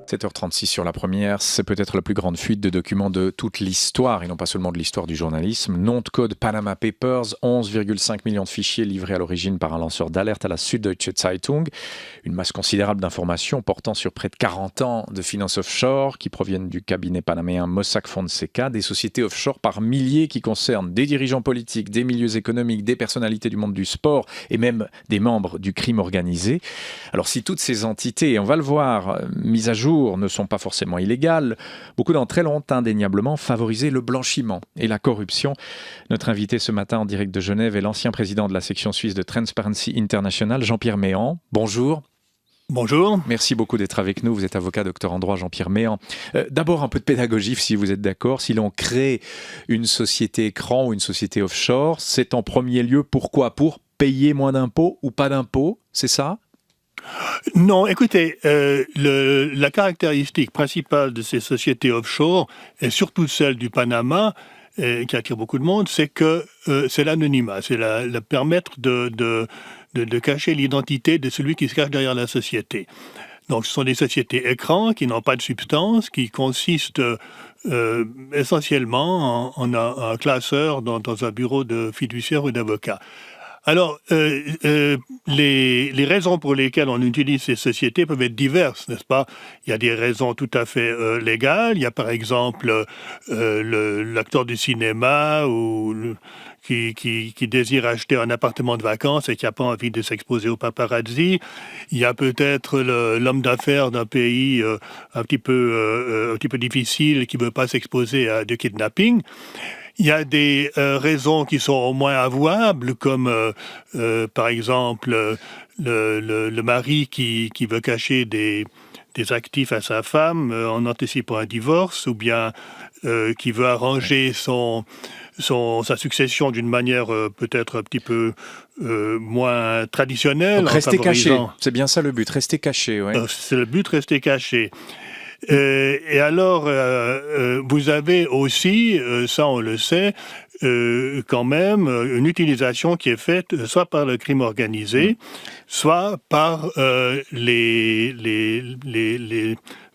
7h36 sur la première, c'est peut-être la plus grande fuite de documents de toute l'histoire, et non pas seulement de l'histoire du journalisme. Nom de code Panama Papers, 11,5 millions de fichiers livrés à l'origine par un lanceur d'alerte à la Süddeutsche Zeitung. Une masse considérable d'informations portant sur près de 40 ans de finances offshore qui proviennent du cabinet panaméen Mossack Fonseca, des sociétés offshore par milliers qui concernent des dirigeants politiques, des milieux économiques, des personnalités du monde du sport et même des membres du crime organisé. Alors si toutes ces entités, et on va le voir, mises à jour, ne sont pas forcément illégales, beaucoup d'entre elles ont indéniablement favorisé le blanchiment et la corruption. Notre invité ce matin en direct de Genève est l'ancien président de la section suisse de Transparency International, Jean-Pierre Méhan. Bonjour. Bonjour. Merci beaucoup d'être avec nous. Vous êtes avocat, docteur en droit, Jean-Pierre Méhan. D'abord, un peu de pédagogie, si vous êtes d'accord. Si l'on crée une société écran ou une société offshore, c'est en premier lieu pourquoi ? Pour payer moins d'impôts ou pas d'impôts, c'est ça ? Non, écoutez, la caractéristique principale de ces sociétés offshore, et surtout celle du Panama, qui attire beaucoup de monde, c'est que c'est l'anonymat, c'est permettre de cacher l'identité de celui qui se cache derrière la société. Donc ce sont des sociétés écrans qui n'ont pas de substance, qui consistent essentiellement en un classeur dans un bureau de fiduciaire ou d'avocat. Alors, les raisons pour lesquelles on utilise ces sociétés peuvent être diverses, n'est-ce pas ? Il y a des raisons tout à fait légales. Il y a par exemple l'acteur du cinéma qui désire acheter un appartement de vacances et qui n'a pas envie de s'exposer aux paparazzi. Il y a peut-être l'homme d'affaires d'un pays un petit peu difficile qui ne veut pas s'exposer à du kidnapping. Il y a des raisons qui sont au moins avouables, comme par exemple le mari qui veut cacher des actifs à sa femme en anticipant un divorce, ou bien qui veut arranger sa succession d'une manière peut-être un petit peu moins traditionnelle. Donc rester caché, c'est bien ça le but, rester caché. Ouais. C'est le but, rester caché. Et alors, vous avez aussi, ça on le sait, quand même une utilisation qui est faite soit par le crime organisé, soit par les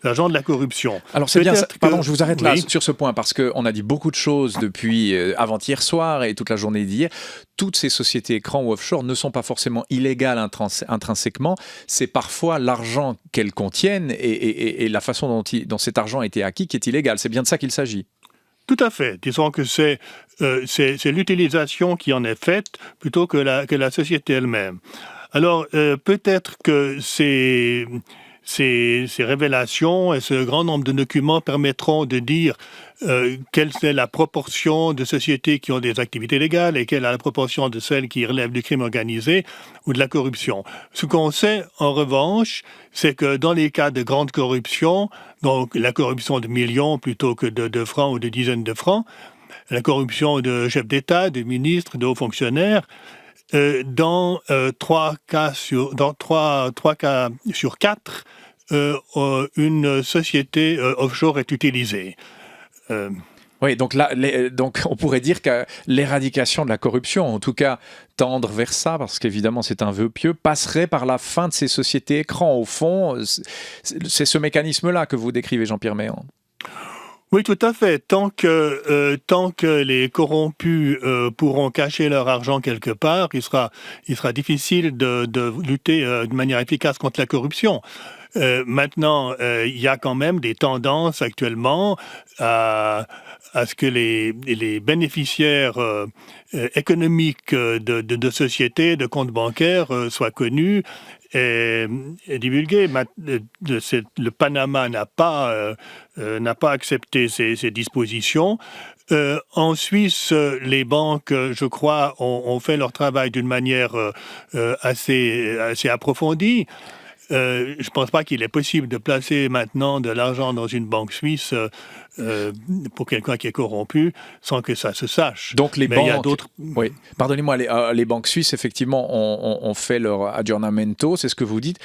agents de la corruption. Alors c'est bien ça. Pardon, je vous arrête là sur ce point, parce qu'on a dit beaucoup de choses depuis avant-hier soir et toute la journée d'hier. Toutes ces sociétés écrans ou offshore ne sont pas forcément illégales intrinsèquement. C'est parfois l'argent qu'elles contiennent et la façon dont cet argent a été acquis qui est illégale. C'est bien de ça qu'il s'agit. Tout à fait. Disons que c'est l'utilisation qui en est faite plutôt que la société elle-même. Alors, peut-être que ces révélations et ce grand nombre de documents permettront de dire quelle est la proportion de sociétés qui ont des activités légales et quelle est la proportion de celles qui relèvent du crime organisé ou de la corruption. Ce qu'on sait, en revanche, c'est que dans les cas de grande corruption, donc la corruption de millions plutôt que de francs ou de dizaines de francs, la corruption de chefs d'État, de ministres, de hauts fonctionnaires, dans trois cas sur quatre, une société offshore est utilisée. Oui, donc là, donc on pourrait dire que l'éradication de la corruption, en tout cas tendre vers ça, parce qu'évidemment c'est un vœu pieux, passerait par la fin de ces sociétés écrans. Au fond, c'est ce mécanisme-là que vous décrivez, Jean-Pierre Méhan. Oui, tout à fait. Tant que les corrompus pourront cacher leur argent quelque part, il sera difficile de lutter de manière efficace contre la corruption. Maintenant, il y a quand même des tendances actuellement à ce que les bénéficiaires économiques de sociétés, de comptes bancaires soient connus et divulgués. Le Panama n'a pas accepté ces dispositions. En Suisse, les banques, je crois, ont fait leur travail d'une manière assez approfondie. Je ne pense pas qu'il est possible de placer maintenant de l'argent dans une banque suisse pour quelqu'un qui est corrompu sans que ça se sache. Donc les Mais il y a banques, d'autres... oui, pardonnez-moi, les banques suisses, effectivement, ont fait leur aggiornamento, c'est ce que vous dites.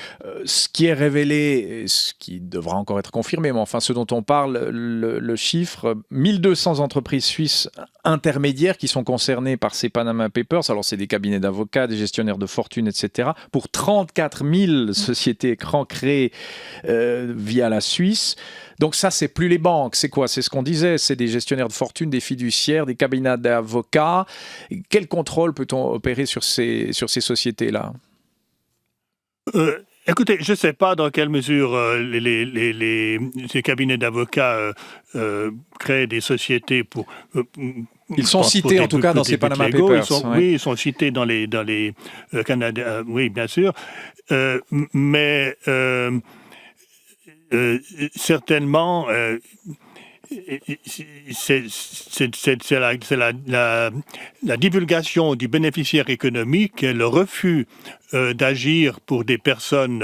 Ce qui est révélé, et ce qui devra encore être confirmé, mais enfin ce dont on parle, le chiffre, 1200 entreprises suisses intermédiaires qui sont concernées par ces Panama Papers, alors c'est des cabinets d'avocats, des gestionnaires de fortune, etc., pour 34 000 sociétés écrans créées via la Suisse. Donc ça, c'est plus les banques, c'est quoi? C'est ce qu'on disait, c'est des gestionnaires de fortune, des fiduciaires, des cabinets d'avocats. Quel contrôle peut-on opérer sur ces sociétés-là? Écoutez, je ne sais pas dans quelle mesure ces cabinets d'avocats créent des sociétés pour... Ils sont cités, en tout cas, dans ces Panama Papers. Oui, ils sont cités dans les Canada. Oui, bien sûr. Mais certainement, c'est la divulgation du bénéficiaire économique et le refus d'agir pour des personnes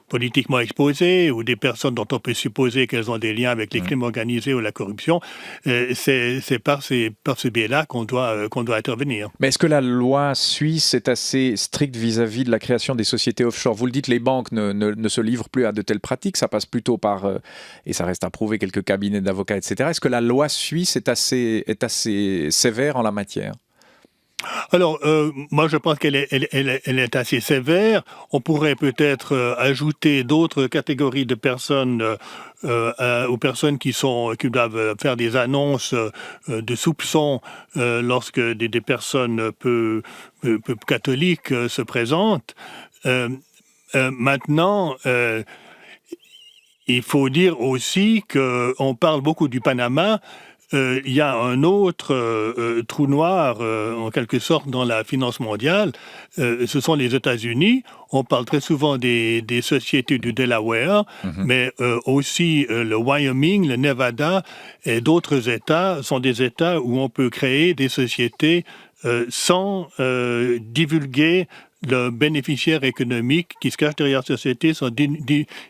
politiquement exposées ou des personnes dont on peut supposer qu'elles ont des liens avec les crimes organisés ou la corruption. C'est par ce biais-là qu'on doit intervenir. Mais est-ce que la loi suisse est assez stricte vis-à-vis de la création des sociétés offshore? Vous le dites, les banques ne se livrent plus à de telles pratiques, ça passe plutôt par, et ça reste à prouver, quelques cabinets d'avocats, etc. Est-ce que la loi suisse est assez sévère en la matière? Alors, moi, je pense qu'elle est assez sévère. On pourrait peut-être ajouter d'autres catégories de personnes aux personnes qui doivent faire des annonces de soupçons lorsque des personnes peu catholiques se présentent. Maintenant, il faut dire aussi qu'on parle beaucoup du Panama. Il y a un autre trou noir, en quelque sorte, dans la finance mondiale. Ce sont les États-Unis. On parle très souvent des sociétés du Delaware, mais aussi le Wyoming, le Nevada et d'autres États sont des États où on peut créer des sociétés sans divulguer le bénéficiaire économique qui se cache derrière la société, sans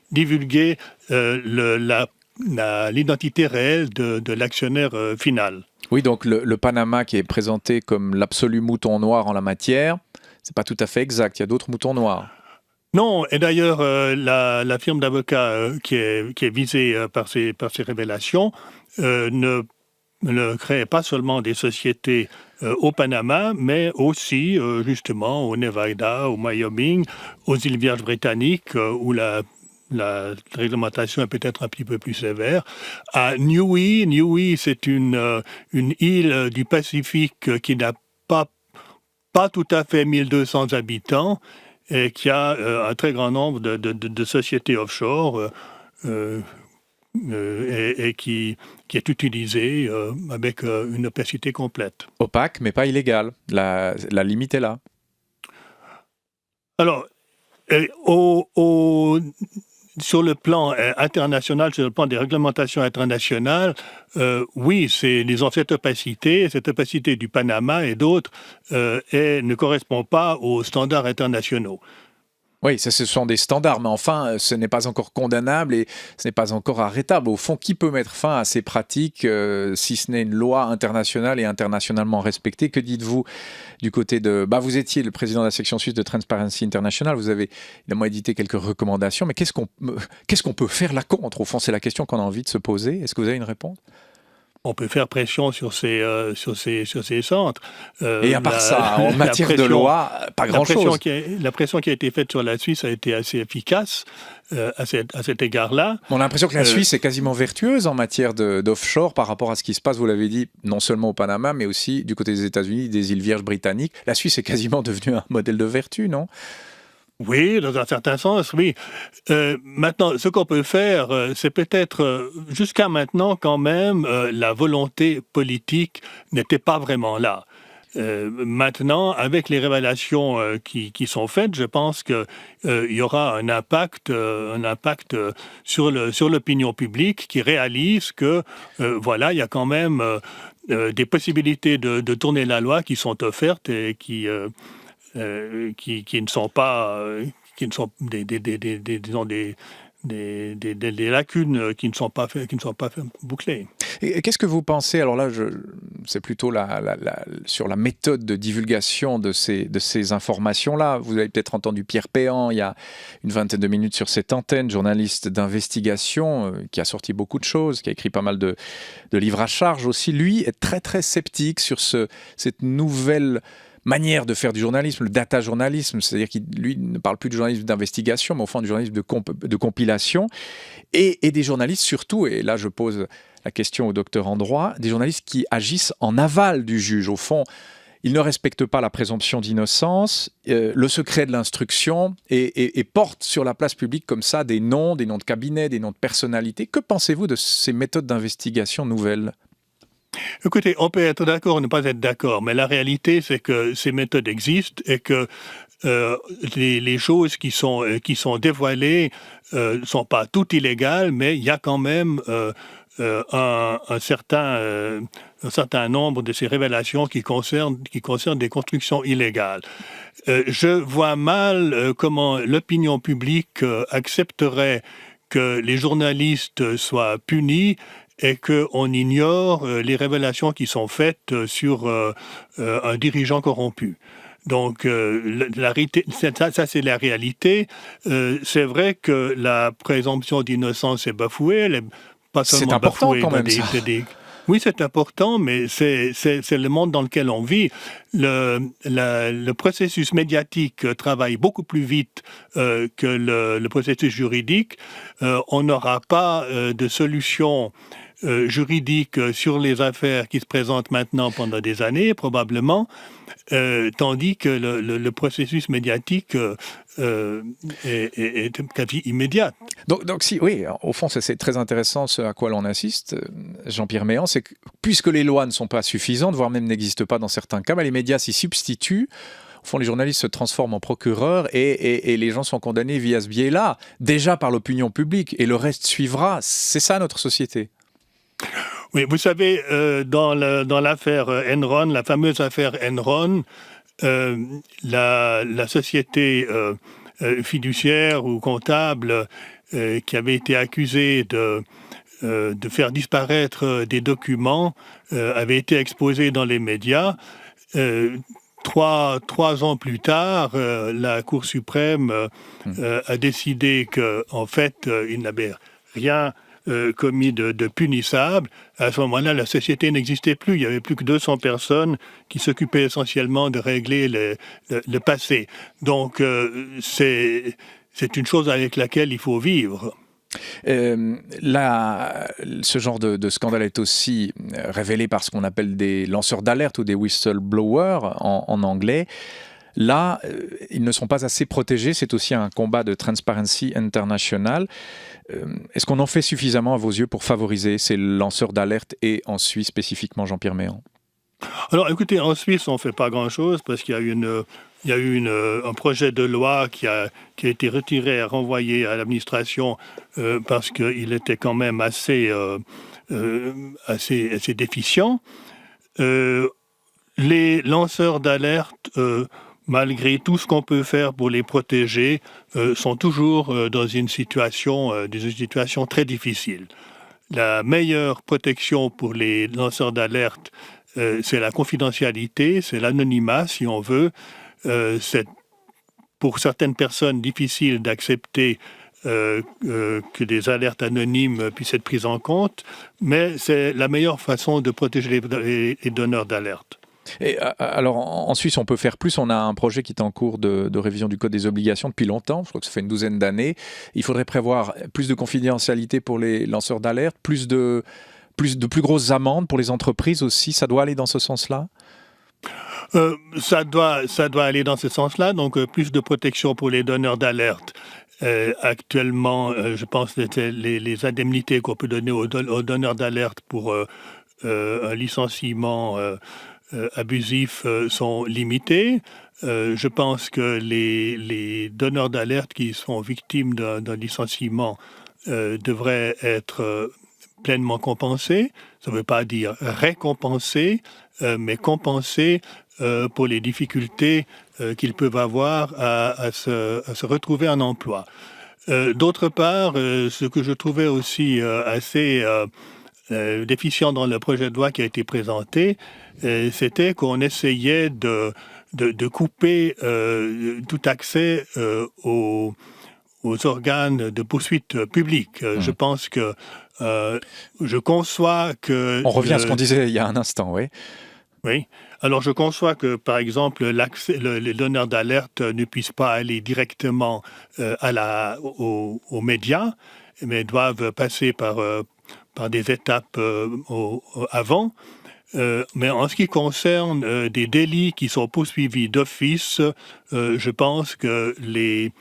divulguer l'identité réelle de l'actionnaire final. Oui, donc le Panama qui est présenté comme l'absolu mouton noir en la matière, c'est pas tout à fait exact, il y a d'autres moutons noirs. Non, et d'ailleurs, la firme d'avocats qui est visée par ces révélations ne crée pas seulement des sociétés au Panama, mais aussi justement au Nevada, au Wyoming, aux îles Vierges britanniques, où la réglementation est peut-être un petit peu plus sévère. À Niue, c'est une île du Pacifique qui n'a pas tout à fait 1200 habitants et qui a un très grand nombre de sociétés offshore et qui est utilisée avec une opacité complète. Opaque, mais pas illégale. La limite est là. Alors, sur le plan international, sur le plan des réglementations internationales, oui, ils ont cette opacité du Panama et d'autres, et ne correspond pas aux standards internationaux. Oui, ce sont des standards, mais enfin, ce n'est pas encore condamnable et ce n'est pas encore arrêtable. Au fond, qui peut mettre fin à ces pratiques si ce n'est une loi internationale et internationalement respectée? Que dites-vous du côté de... vous étiez le président de la section suisse de Transparency International, vous avez évidemment édité quelques recommandations, mais qu'est-ce qu'on peut faire là contre? Au fond, c'est la question qu'on a envie de se poser. Est-ce que vous avez une réponse? On peut faire pression sur ces centres. Et à part ça, en matière de loi, pas grand-chose. La pression qui a été faite sur la Suisse a été assez efficace à cet égard-là. On a l'impression que la Suisse est quasiment vertueuse en matière d'offshore par rapport à ce qui se passe, vous l'avez dit, non seulement au Panama, mais aussi du côté des États-Unis, des îles Vierges britanniques. La Suisse est quasiment devenue un modèle de vertu, non? Oui, dans un certain sens, oui. Maintenant, ce qu'on peut faire, c'est peut-être, jusqu'à maintenant quand même, la volonté politique n'était pas vraiment là. Maintenant, avec les révélations qui sont faites, je pense qu'il y aura un impact sur l'opinion publique qui réalise que, voilà, il y a quand même des possibilités de tourner la loi qui sont offertes et qui ne sont pas, disons des lacunes qui ne sont pas bouclées. Et qu'est-ce que vous pensez? Alors là, c'est plutôt sur la méthode de divulgation de ces informations-là. Vous avez peut-être entendu Pierre Péan il y a une vingtaine de minutes sur cette antenne, journaliste d'investigation qui a sorti beaucoup de choses, qui a écrit pas mal de livres à charge aussi. Lui est très très sceptique sur cette nouvelle manière de faire du journalisme, le data journalisme, c'est-à-dire qu'il lui ne parle plus du journalisme d'investigation, mais au fond du journalisme de compilation, et des journalistes surtout, et là je pose la question au docteur en droit, des journalistes qui agissent en aval du juge. Au fond, ils ne respectent pas la présomption d'innocence, le secret de l'instruction, et portent sur la place publique comme ça des noms de cabinets, des noms de personnalités. Que pensez-vous de ces méthodes d'investigation nouvelles ? Écoutez, on peut être d'accord ou ne pas être d'accord, mais la réalité, c'est que ces méthodes existent et que les choses qui sont dévoilées ne sont pas toutes illégales, mais il y a quand même un certain nombre de ces révélations qui concernent des constructions illégales. Je vois mal comment l'opinion publique accepterait que les journalistes soient punis et qu'on ignore les révélations qui sont faites sur un dirigeant corrompu. Donc, ça, c'est la réalité. C'est vrai que la présomption d'innocence est bafouée. Elle est pas seulement c'est important bafouée quand même, Oui, c'est important, mais c'est le monde dans lequel on vit. Le processus médiatique travaille beaucoup plus vite que le processus juridique. On n'aura pas de solution juridique sur les affaires qui se présentent maintenant pendant des années, probablement, tandis que le processus médiatique est quasi immédiat. Donc si, oui, au fond, c'est très intéressant ce à quoi l'on assiste, Jean-Pierre Méhan, c'est que puisque les lois ne sont pas suffisantes, voire même n'existent pas dans certains cas, les médias s'y substituent. Au fond, les journalistes se transforment en procureurs et les gens sont condamnés via ce biais-là, déjà par l'opinion publique, et le reste suivra. C'est ça notre société. Oui, vous savez, dans l'affaire Enron, la fameuse affaire Enron, la société fiduciaire ou comptable qui avait été accusée de faire disparaître des documents avait été exposée dans les médias. 3 ans plus tard, la Cour suprême a décidé qu'en fait, il n'avait rien commis de punissable. À ce moment-là, la société n'existait plus. Il n'y avait plus que 200 personnes qui s'occupaient essentiellement de régler le passé. Donc, c'est une chose avec laquelle il faut vivre. Ce genre de scandale est aussi révélé par ce qu'on appelle des lanceurs d'alerte ou des whistleblowers en anglais. Là, ils ne sont pas assez protégés. C'est aussi un combat de Transparency International. Est-ce qu'on en fait suffisamment à vos yeux pour favoriser ces lanceurs d'alerte et en Suisse spécifiquement, Jean-Pierre Méhan? Alors écoutez, en Suisse, on ne fait pas grand-chose parce qu'il y a eu un projet de loi qui a été retiré et renvoyé à l'administration parce qu'il était quand même assez déficient. Les lanceurs d'alerte, malgré tout ce qu'on peut faire pour les protéger, sont toujours dans une situation très difficile. La meilleure protection pour les lanceurs d'alerte, c'est la confidentialité, c'est l'anonymat, si on veut. C'est pour certaines personnes difficile d'accepter que des alertes anonymes puissent être prises en compte, mais c'est la meilleure façon de protéger les donneurs d'alerte. Et alors, en Suisse, on peut faire plus. On a un projet qui est en cours de révision du Code des obligations depuis longtemps. Je crois que ça fait une douzaine d'années. Il faudrait prévoir plus de confidentialité pour les lanceurs d'alerte, plus de plus grosses amendes pour les entreprises aussi. Ça doit aller dans ce sens-là? Ça doit aller dans ce sens-là. Donc, plus de protection pour les donneurs d'alerte. Actuellement, je pense que les indemnités qu'on peut donner aux donneurs d'alerte pour un licenciement abusifs sont limités. Je pense que les donneurs d'alerte qui sont victimes d'un licenciement devraient être pleinement compensés. Ça ne veut pas dire récompensés, mais compensés pour les difficultés qu'ils peuvent avoir à se retrouver un emploi. D'autre part, ce que je trouvais aussi assez déficient dans le projet de loi qui a été présenté, c'était qu'on essayait de couper tout accès aux organes de poursuite publique. Je pense que je conçois que... On revient à ce qu'on disait il y a un instant, oui. Oui. Alors, je conçois que, par exemple, les donneurs d'alerte ne puissent pas aller directement aux médias, mais doivent passer par des étapes avant. Mais en ce qui concerne des délits qui sont poursuivis d'office, je pense que les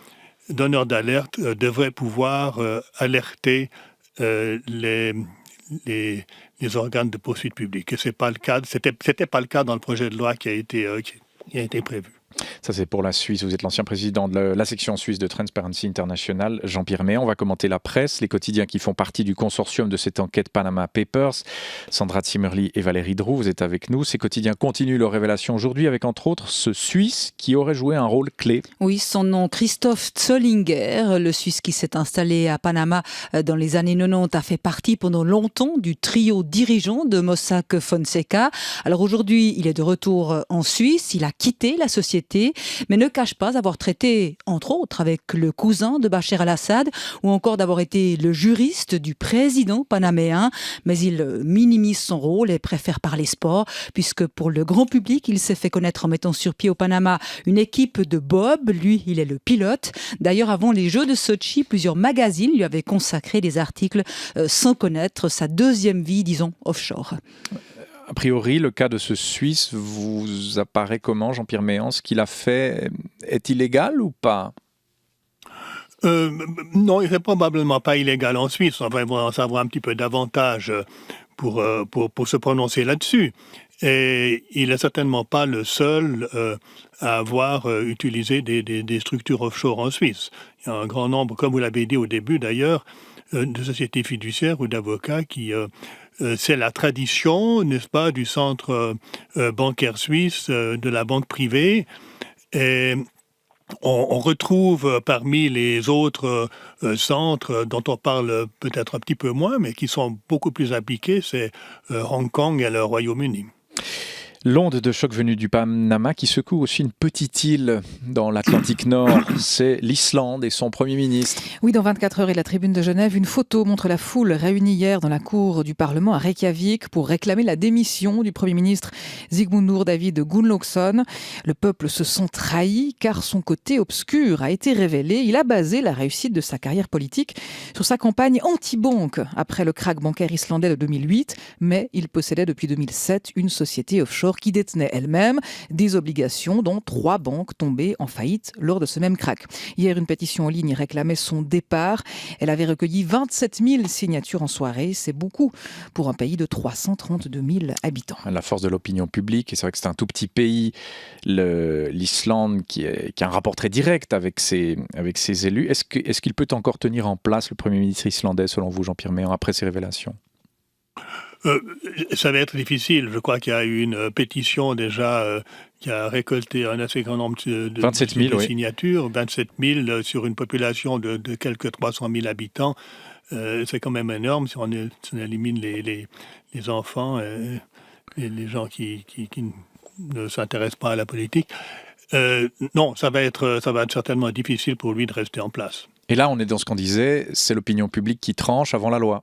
donneurs d'alerte devraient pouvoir alerter les organes de poursuite publique. Et c'est pas le cas. C'était pas le cas dans le projet de loi qui a été prévu. Ça, c'est pour la Suisse. Vous êtes l'ancien président de la section suisse de Transparency International, Jean-Pierre Méan. On va commenter la presse, les quotidiens qui font partie du consortium de cette enquête Panama Papers. Sandra Zimmerli et Valérie Droux, vous êtes avec nous. Ces quotidiens continuent leurs révélations aujourd'hui avec, entre autres, ce Suisse qui aurait joué un rôle clé. Oui, son nom, Christoph Zollinger, le Suisse qui s'est installé à Panama dans les années 90, a fait partie pendant longtemps du trio dirigeant de Mossack Fonseca. Alors aujourd'hui, il est de retour en Suisse. Il a quitté la société, mais ne cache pas avoir traité, entre autres, avec le cousin de Bachar el-Assad ou encore d'avoir été le juriste du président panaméen. Mais il minimise son rôle et préfère parler sport, puisque pour le grand public, il s'est fait connaître en mettant sur pied au Panama une équipe de bob. Lui, il est le pilote. D'ailleurs, avant les Jeux de Sochi, plusieurs magazines lui avaient consacré des articles sans connaître sa deuxième vie, disons, offshore. A priori, le cas de ce Suisse vous apparaît comment, Jean-Pierre Méan? Ce qu'il a fait est illégal ou pas? Non, il n'est probablement pas illégal en Suisse. On va en savoir un petit peu davantage pour se prononcer là-dessus. Et il n'est certainement pas le seul à avoir utilisé des structures offshore en Suisse. Il y a un grand nombre, comme vous l'avez dit au début d'ailleurs, de sociétés fiduciaires ou d'avocats qui... c'est la tradition, n'est-ce pas, du centre bancaire suisse, de la banque privée. Et on retrouve parmi les autres centres dont on parle peut-être un petit peu moins, mais qui sont beaucoup plus impliqués, c'est Hong Kong et le Royaume-Uni. L'onde de choc venue du Panama qui secoue aussi une petite île dans l'Atlantique Nord, c'est l'Islande et son Premier ministre. Oui, dans 24 heures et la Tribune de Genève, une photo montre la foule réunie hier dans la cour du Parlement à Reykjavik pour réclamer la démission du Premier ministre Sigmundur David Gunnlaugsson. Le peuple se sent trahi car son côté obscur a été révélé. Il a basé la réussite de sa carrière politique sur sa campagne anti-banque après le krach bancaire islandais de 2008, mais il possédait depuis 2007 une société offshore qui détenait elle-même des obligations dont 3 banques tombées en faillite lors de ce même krach. Hier, une pétition en ligne réclamait son départ. Elle avait recueilli 27 000 signatures en soirée. C'est beaucoup pour un pays de 332 000 habitants. La force de l'opinion publique, et c'est vrai que c'est un tout petit pays, l'Islande, qui a un rapport très direct avec ses élus. Est-ce qu'il peut encore tenir en place le Premier ministre islandais, selon vous, Jean-Pierre Méan, après ces révélations ? Ça va être difficile. Je crois qu'il y a eu une pétition déjà qui a récolté un assez grand nombre de 27 000, signatures. 27 000 sur une population de quelques 300 000 habitants. C'est quand même énorme si on élimine les enfants et les gens qui ne s'intéressent pas à la politique. Non, ça va être certainement difficile pour lui de rester en place. Et là, on est dans ce qu'on disait, c'est l'opinion publique qui tranche avant la loi.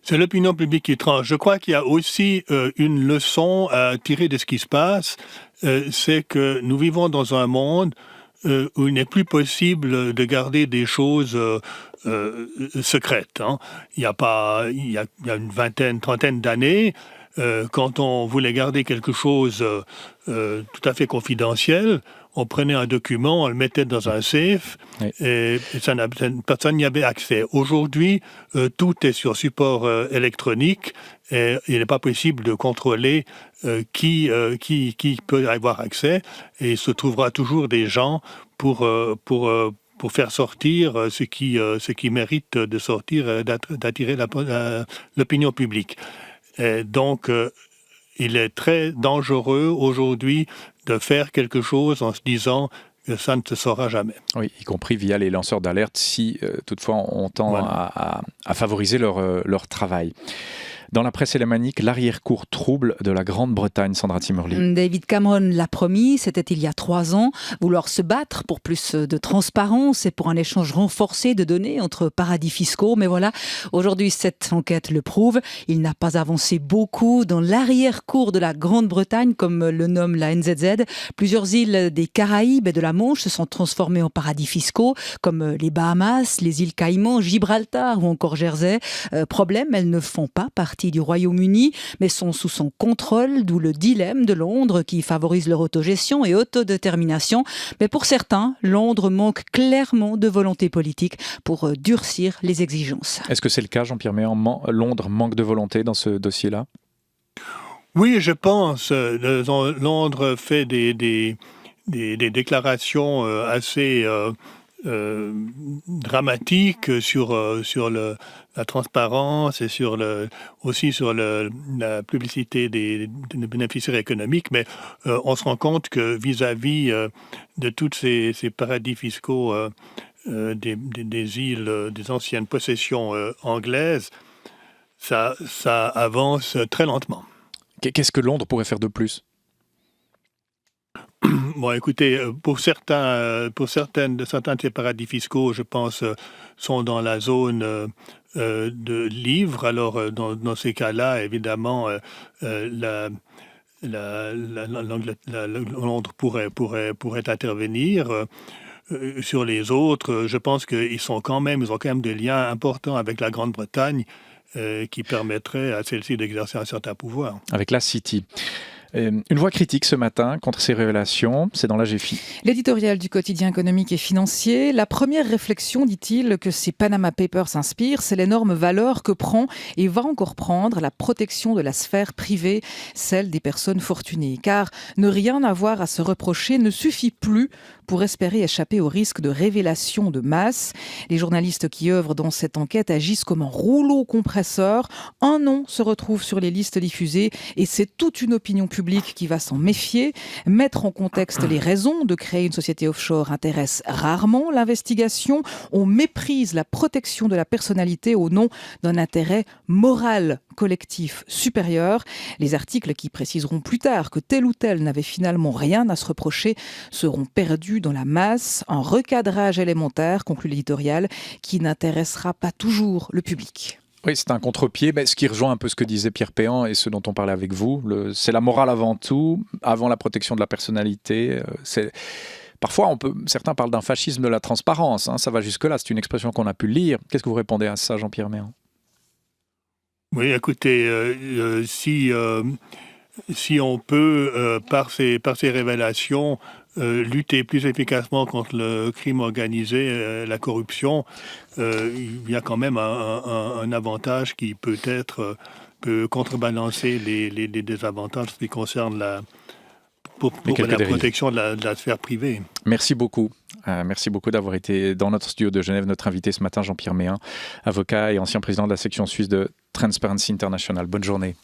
C'est l'opinion publique qui tranche. Je crois qu'il y a aussi une leçon à tirer de ce qui se passe. C'est que nous vivons dans un monde où il n'est plus possible de garder des choses secrètes. Hein. Il y a une vingtaine, trentaine d'années, quand on voulait garder quelque chose tout à fait confidentiel, on prenait un document, on le mettait dans un safe, oui. et personne n'y avait accès. Aujourd'hui, tout est sur support électronique et il n'est pas possible de contrôler qui peut avoir accès. Et il se trouvera toujours des gens pour faire sortir ce qui mérite de sortir, d'attirer l'opinion publique. Et donc, il est très dangereux aujourd'hui de faire quelque chose en se disant que ça ne se saura jamais. Oui, y compris via les lanceurs d'alerte, si toutefois on tend voilà. à favoriser leur travail. Dans la presse élémanique, l'arrière-cour trouble de la Grande-Bretagne, Sandra Timmerly. David Cameron l'a promis, c'était il y a 3 ans, vouloir se battre pour plus de transparence et pour un échange renforcé de données entre paradis fiscaux. Mais voilà, aujourd'hui, cette enquête le prouve. Il n'a pas avancé beaucoup dans l'arrière-cour de la Grande-Bretagne, comme le nomme la NZZ. Plusieurs îles des Caraïbes et de la Manche se sont transformées en paradis fiscaux, comme les Bahamas, les îles Caïmans, Gibraltar ou encore Jersey. Problème, elles ne font pas partie du Royaume-Uni, mais sont sous son contrôle, d'où le dilemme de Londres qui favorise leur autogestion et autodétermination. Mais pour certains, Londres manque clairement de volonté politique pour durcir les exigences. Est-ce que c'est le cas, Jean-Pierre Méan? Londres manque de volonté dans ce dossier-là? Oui, je pense. Londres fait des déclarations assez dramatiques sur la transparence et aussi sur la publicité des bénéficiaires économiques, mais on se rend compte que vis-à-vis de tous ces paradis fiscaux des îles, des anciennes possessions anglaises, ça avance très lentement. Qu'est-ce que Londres pourrait faire de plus? Bon, écoutez, pour certains de ces paradis fiscaux, je pense, sont dans la zone de livres. Alors, dans ces cas-là, évidemment, Londres pourrait intervenir. Sur les autres, je pense ils ont quand même des liens importants avec la Grande-Bretagne qui permettraient à celle-ci d'exercer un certain pouvoir. Avec la City. Une voix critique ce matin contre ces révélations, c'est dans la GFI. L'éditorial du quotidien économique et financier. La première réflexion, dit-il, que ces Panama Papers inspirent, c'est l'énorme valeur que prend et va encore prendre la protection de la sphère privée, celle des personnes fortunées. Car ne rien avoir à se reprocher ne suffit plus pour espérer échapper au risque de révélation de masse. Les journalistes qui œuvrent dans cette enquête agissent comme un rouleau compresseur. Un nom se retrouve sur les listes diffusées et c'est toute une opinion publique qui va s'en méfier. Mettre en contexte les raisons de créer une société offshore intéresse rarement l'investigation. On méprise la protection de la personnalité au nom d'un intérêt moral collectif supérieur. Les articles qui préciseront plus tard que tel ou tel n'avait finalement rien à se reprocher seront perdus dans la masse. Un recadrage élémentaire, conclut l'éditorial, qui n'intéressera pas toujours le public. Oui, c'est un contre-pied, mais ce qui rejoint un peu ce que disait Pierre Péan et ce dont on parlait avec vous. C'est la morale avant tout, avant la protection de la personnalité. Parfois, certains parlent d'un fascisme de la transparence. Ça va jusque-là, c'est une expression qu'on a pu lire. Qu'est-ce que vous répondez à ça, Jean-Pierre Méan? Oui, écoutez, si on peut, par ces révélations, lutter plus efficacement contre le crime organisé, la corruption, il y a quand même un avantage qui peut contrebalancer les désavantages qui concernent la protection de la sphère privée. Merci beaucoup. Merci beaucoup d'avoir été dans notre studio de Genève, notre invité ce matin, Jean-Pierre Méan, avocat et ancien président de la section suisse de Transparency International. Bonne journée.